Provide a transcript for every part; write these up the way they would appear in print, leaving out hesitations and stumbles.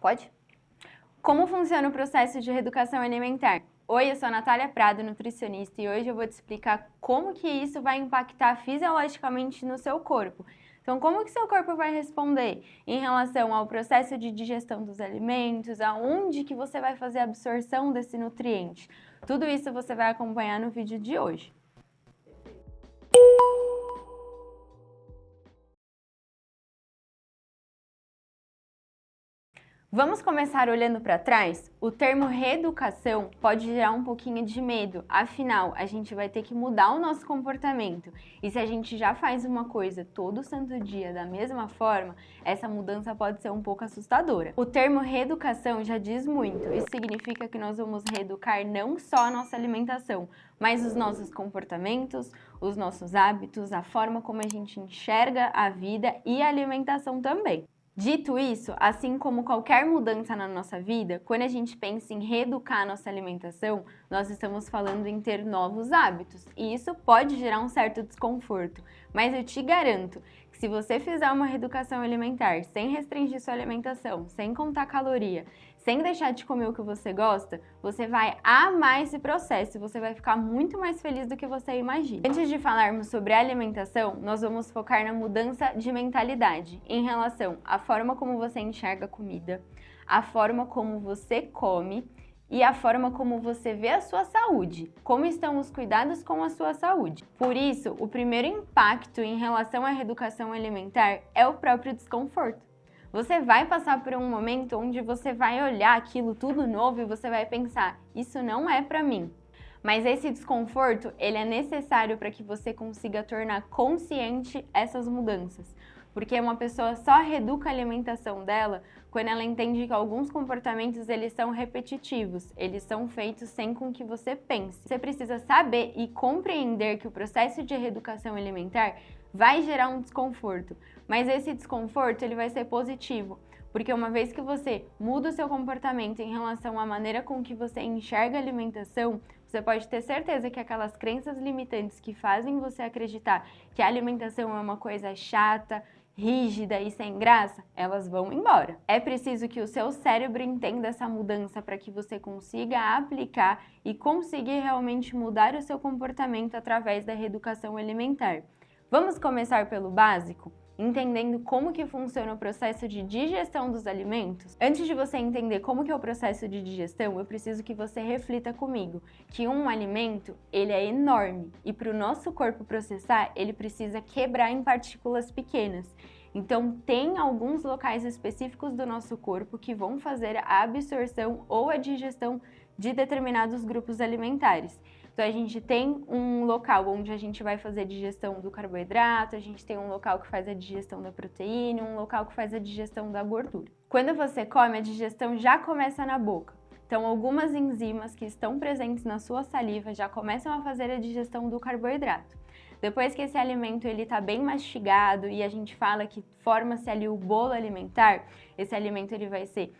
Pode? Como funciona o processo de reeducação alimentar? Oi, eu sou a Natália Prado, nutricionista, e hoje eu vou te explicar como que isso vai impactar fisiologicamente no seu corpo. Então, como que seu corpo vai responder em relação ao processo de digestão dos alimentos, aonde que você vai fazer a absorção desse nutriente? Tudo isso você vai acompanhar no vídeo de hoje. Vamos começar olhando para trás? O termo reeducação pode gerar um pouquinho de medo, afinal, a gente vai ter que mudar o nosso comportamento. E se a gente já faz uma coisa todo santo dia da mesma forma, essa mudança pode ser um pouco assustadora. O termo reeducação já diz muito, isso significa que nós vamos reeducar não só a nossa alimentação, mas os nossos comportamentos, os nossos hábitos, a forma como a gente enxerga a vida e a alimentação também. Dito isso, assim como qualquer mudança na nossa vida, quando a gente pensa em reeducar a nossa alimentação, nós estamos falando em ter novos hábitos, e isso pode gerar um certo desconforto, mas eu te garanto que se você fizer uma reeducação alimentar sem restringir sua alimentação, sem contar caloria, sem deixar de comer o que você gosta, você vai amar esse processo e você vai ficar muito mais feliz do que você imagina. Antes de falarmos sobre a alimentação, nós vamos focar na mudança de mentalidade em relação à forma como você enxerga a comida, a forma como você come e a forma como você vê a sua saúde, como estão os cuidados com a sua saúde. Por isso, o primeiro impacto em relação à reeducação alimentar é o próprio desconforto. Você vai passar por um momento onde você vai olhar aquilo tudo novo e você vai pensar, isso não é para mim. Mas esse desconforto, ele é necessário para que você consiga tornar consciente essas mudanças. Porque uma pessoa só reeduca a alimentação dela quando ela entende que alguns comportamentos eles são repetitivos, eles são feitos sem com que você pense. Você precisa saber e compreender que o processo de reeducação alimentar vai gerar um desconforto, mas esse desconforto ele vai ser positivo, porque uma vez que você muda o seu comportamento em relação à maneira com que você enxerga a alimentação, você pode ter certeza que aquelas crenças limitantes que fazem você acreditar que a alimentação é uma coisa chata, rígida e sem graça, elas vão embora. É preciso que o seu cérebro entenda essa mudança para que você consiga aplicar e conseguir realmente mudar o seu comportamento através da reeducação alimentar. Vamos começar pelo básico, entendendo como que funciona o processo de digestão dos alimentos? Antes de você entender como que é o processo de digestão, eu preciso que você reflita comigo que um alimento, ele é enorme e para o nosso corpo processar, ele precisa quebrar em partículas pequenas. Então, tem alguns locais específicos do nosso corpo que vão fazer a absorção ou a digestão de determinados grupos alimentares. Então, a gente tem um local onde a gente vai fazer a digestão do carboidrato, a gente tem um local que faz a digestão da proteína, um local que faz a digestão da gordura. Quando você come, a digestão já começa na boca. Então, algumas enzimas que estão presentes na sua saliva já começam a fazer a digestão do carboidrato. Depois que esse alimento está bem mastigado e a gente fala que forma-se ali o bolo alimentar, esse alimento ele vai ser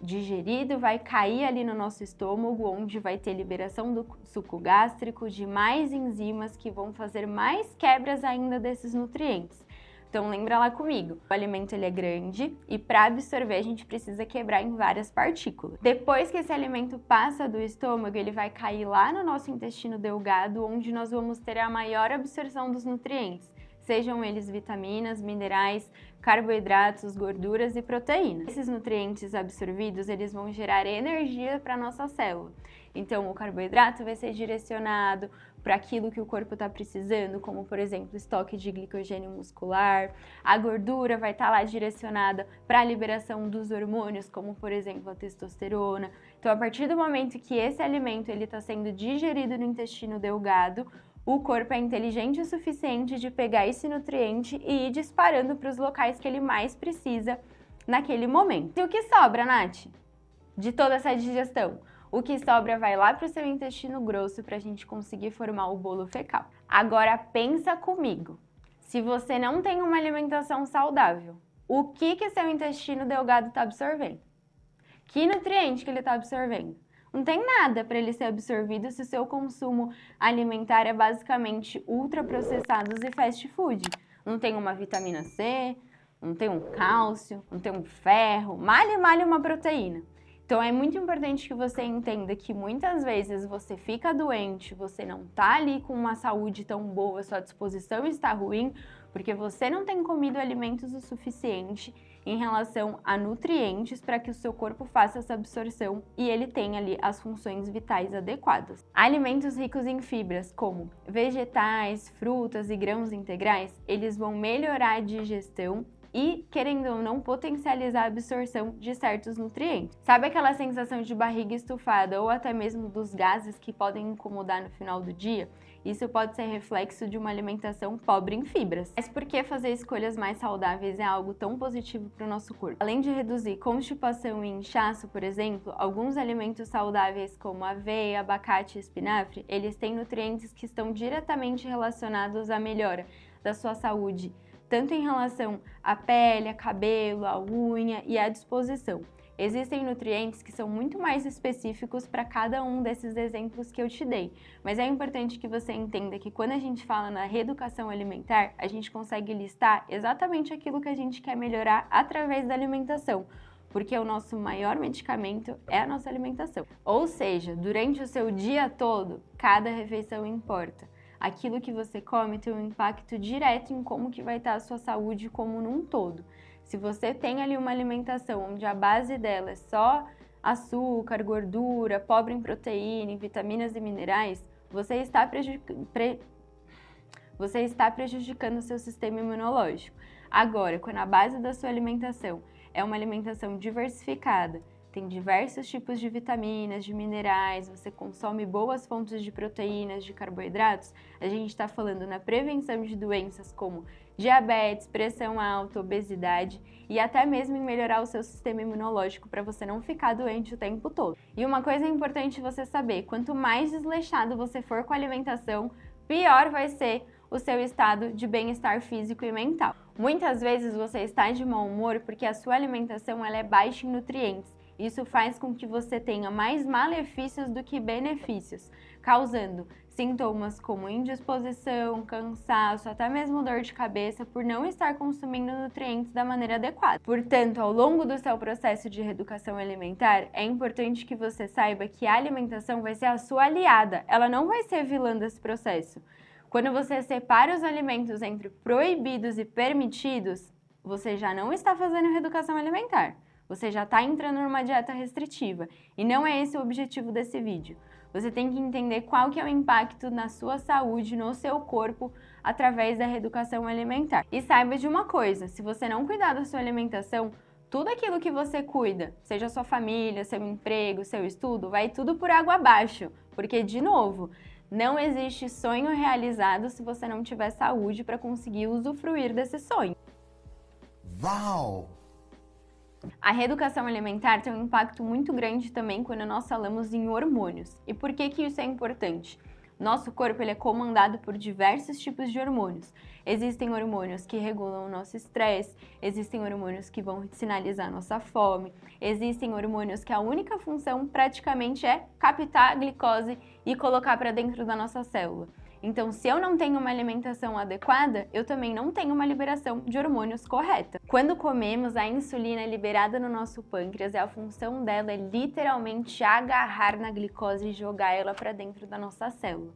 digerido, vai cair ali no nosso estômago, onde vai ter liberação do suco gástrico, de mais enzimas que vão fazer mais quebras ainda desses nutrientes. Então lembra lá comigo, o alimento ele é grande e para absorver a gente precisa quebrar em várias partículas. Depois que esse alimento passa do estômago, ele vai cair lá no nosso intestino delgado, onde nós vamos ter a maior absorção dos nutrientes. Sejam eles vitaminas, minerais, carboidratos, gorduras e proteínas. Esses nutrientes absorvidos, eles vão gerar energia para a nossa célula. Então, o carboidrato vai ser direcionado para aquilo que o corpo está precisando, como, por exemplo, estoque de glicogênio muscular. A gordura vai estar lá direcionada para a liberação dos hormônios, como, por exemplo, a testosterona. Então, a partir do momento que esse alimento está sendo digerido no intestino delgado, o corpo é inteligente o suficiente de pegar esse nutriente e ir disparando para os locais que ele mais precisa naquele momento. E o que sobra, Nath, de toda essa digestão? O que sobra vai lá para o seu intestino grosso para a gente conseguir formar o bolo fecal. Agora pensa comigo, se você não tem uma alimentação saudável, o que seu intestino delgado está absorvendo? Que nutriente que ele está absorvendo? Não tem nada para ele ser absorvido se o seu consumo alimentar é basicamente ultraprocessados e fast food. Não tem uma vitamina C, não tem um cálcio, não tem um ferro, malha uma proteína. Então é muito importante que você entenda que muitas vezes você fica doente, você não tá ali com uma saúde tão boa, sua disposição está ruim, porque você não tem comido alimentos o suficiente em relação a nutrientes para que o seu corpo faça essa absorção e ele tenha ali as funções vitais adequadas. Alimentos ricos em fibras, como vegetais, frutas e grãos integrais, eles vão melhorar a digestão e, querendo ou não, potencializar a absorção de certos nutrientes. Sabe aquela sensação de barriga estufada ou até mesmo dos gases que podem incomodar no final do dia? Isso pode ser reflexo de uma alimentação pobre em fibras. Mas por que fazer escolhas mais saudáveis é algo tão positivo para o nosso corpo? Além de reduzir constipação e inchaço, por exemplo, alguns alimentos saudáveis como aveia, abacate e espinafre, eles têm nutrientes que estão diretamente relacionados à melhora da sua saúde, tanto em relação à pele, a cabelo, à unha e à disposição. Existem nutrientes que são muito mais específicos para cada um desses exemplos que eu te dei, mas é importante que você entenda que quando a gente fala na reeducação alimentar, a gente consegue listar exatamente aquilo que a gente quer melhorar através da alimentação, porque o nosso maior medicamento é a nossa alimentação. Ou seja, durante o seu dia todo, cada refeição importa. Aquilo que você come tem um impacto direto em como que vai estar a sua saúde como num todo. Se você tem ali uma alimentação onde a base dela é só açúcar, gordura, pobre em proteína, em vitaminas e minerais, você está prejudicando o seu sistema imunológico. Agora, quando a base da sua alimentação é uma alimentação diversificada, tem diversos tipos de vitaminas, de minerais, você consome boas fontes de proteínas, de carboidratos, a gente está falando na prevenção de doenças como diabetes, pressão alta, obesidade e até mesmo em melhorar o seu sistema imunológico para você não ficar doente o tempo todo. E uma coisa importante você saber, quanto mais desleixado você for com a alimentação, pior vai ser o seu estado de bem-estar físico e mental. Muitas vezes você está de mau humor porque a sua alimentação ela é baixa em nutrientes. Isso faz com que você tenha mais malefícios do que benefícios, causando sintomas como indisposição, cansaço, até mesmo dor de cabeça por não estar consumindo nutrientes da maneira adequada. Portanto, ao longo do seu processo de reeducação alimentar, é importante que você saiba que a alimentação vai ser a sua aliada, ela não vai ser vilã desse processo. Quando você separa os alimentos entre proibidos e permitidos, você já não está fazendo reeducação alimentar. Você já está entrando numa dieta restritiva e não é esse o objetivo desse vídeo. Você tem que entender qual que é o impacto na sua saúde, no seu corpo, através da reeducação alimentar. E saiba de uma coisa, se você não cuidar da sua alimentação, tudo aquilo que você cuida, seja sua família, seu emprego, seu estudo, vai tudo por água abaixo. Porque, de novo, não existe sonho realizado se você não tiver saúde para conseguir usufruir desse sonho. Uau! A reeducação alimentar tem um impacto muito grande também quando nós falamos em hormônios. E por que isso é importante? Nosso corpo ele é comandado por diversos tipos de hormônios. Existem hormônios que regulam o nosso estresse, existem hormônios que vão sinalizar nossa fome, existem hormônios que a única função praticamente é captar a glicose e colocar para dentro da nossa célula. Então, se eu não tenho uma alimentação adequada, eu também não tenho uma liberação de hormônios correta. Quando comemos, a insulina é liberada no nosso pâncreas e a função dela é literalmente agarrar na glicose e jogar ela para dentro da nossa célula.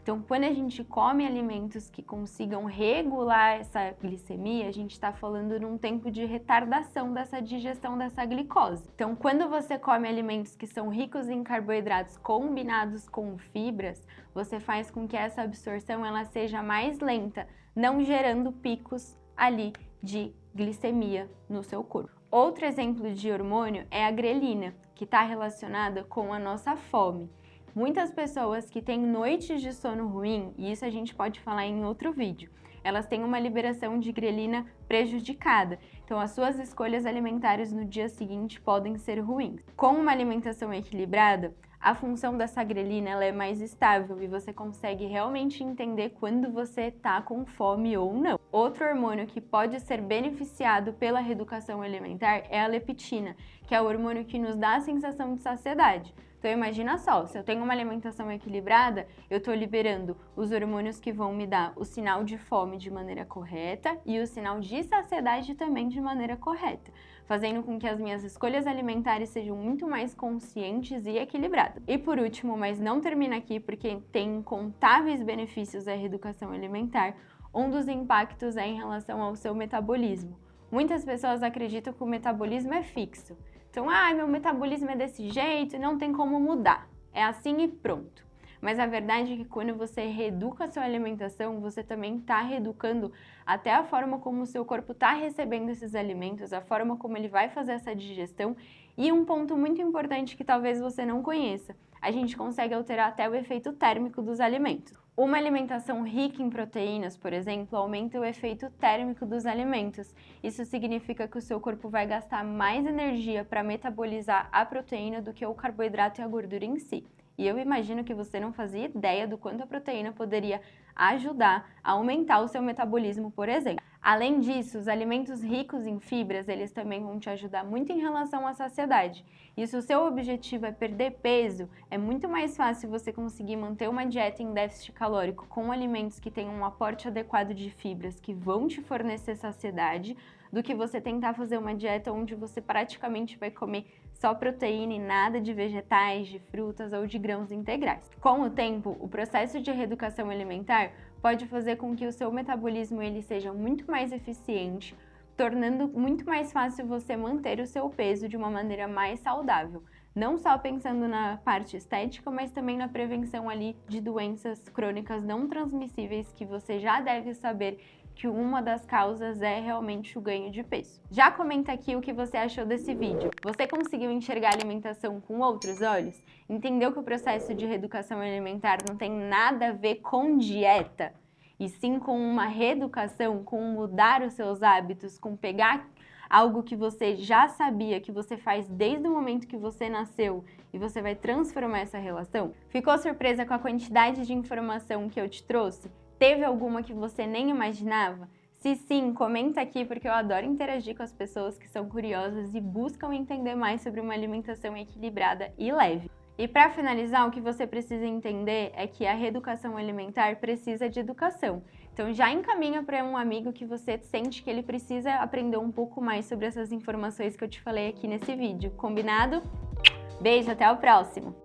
Então, quando a gente come alimentos que consigam regular essa glicemia, a gente está falando num tempo de retardação dessa digestão dessa glicose. Então, quando você come alimentos que são ricos em carboidratos combinados com fibras, você faz com que essa absorção ela seja mais lenta, não gerando picos ali de glicemia no seu corpo. Outro exemplo de hormônio é a grelina, que está relacionada com a nossa fome. Muitas pessoas que têm noites de sono ruim, e isso a gente pode falar em outro vídeo, elas têm uma liberação de grelina prejudicada. Então, as suas escolhas alimentares no dia seguinte podem ser ruins. Com uma alimentação equilibrada, a função dessa grelina ela é mais estável e você consegue realmente entender quando você está com fome ou não. Outro hormônio que pode ser beneficiado pela reeducação alimentar é a leptina, que é o hormônio que nos dá a sensação de saciedade. Então imagina só, se eu tenho uma alimentação equilibrada, eu estou liberando os hormônios que vão me dar o sinal de fome de maneira correta e o sinal de saciedade também de maneira correta, fazendo com que as minhas escolhas alimentares sejam muito mais conscientes e equilibradas. E por último, mas não termina aqui porque tem incontáveis benefícios a reeducação alimentar, um dos impactos é em relação ao seu metabolismo. Muitas pessoas acreditam que o metabolismo é fixo. Então, meu metabolismo é desse jeito e não tem como mudar. É assim e pronto. Mas a verdade é que quando você reeduca a sua alimentação, você também está reeducando até a forma como o seu corpo está recebendo esses alimentos, a forma como ele vai fazer essa digestão. E um ponto muito importante que talvez você não conheça, a gente consegue alterar até o efeito térmico dos alimentos. Uma alimentação rica em proteínas, por exemplo, aumenta o efeito térmico dos alimentos. Isso significa que o seu corpo vai gastar mais energia para metabolizar a proteína do que o carboidrato e a gordura em si. E eu imagino que você não fazia ideia do quanto a proteína poderia ajudar a aumentar o seu metabolismo, por exemplo. Além disso, os alimentos ricos em fibras, eles também vão te ajudar muito em relação à saciedade. E se o seu objetivo é perder peso, é muito mais fácil você conseguir manter uma dieta em déficit calórico com alimentos que tenham um aporte adequado de fibras que vão te fornecer saciedade, do que você tentar fazer uma dieta onde você praticamente vai comer só proteína e nada de vegetais, de frutas ou de grãos integrais. Com o tempo, o processo de reeducação alimentar pode fazer com que o seu metabolismo ele seja muito mais eficiente, tornando muito mais fácil você manter o seu peso de uma maneira mais saudável. Não só pensando na parte estética, mas também na prevenção ali de doenças crônicas não transmissíveis que você já deve saber que uma das causas é realmente o ganho de peso. Já comenta aqui o que você achou desse vídeo. Você conseguiu enxergar a alimentação com outros olhos? Entendeu que o processo de reeducação alimentar não tem nada a ver com dieta? E sim com uma reeducação, com mudar os seus hábitos, com pegar algo que você já sabia, que você faz desde o momento que você nasceu e você vai transformar essa relação? Ficou surpresa com a quantidade de informação que eu te trouxe? Teve alguma que você nem imaginava? Se sim, comenta aqui porque eu adoro interagir com as pessoas que são curiosas e buscam entender mais sobre uma alimentação equilibrada e leve. E para finalizar, o que você precisa entender é que a reeducação alimentar precisa de educação. Então já encaminha para um amigo que você sente que ele precisa aprender um pouco mais sobre essas informações que eu te falei aqui nesse vídeo. Combinado? Beijo, até o próximo!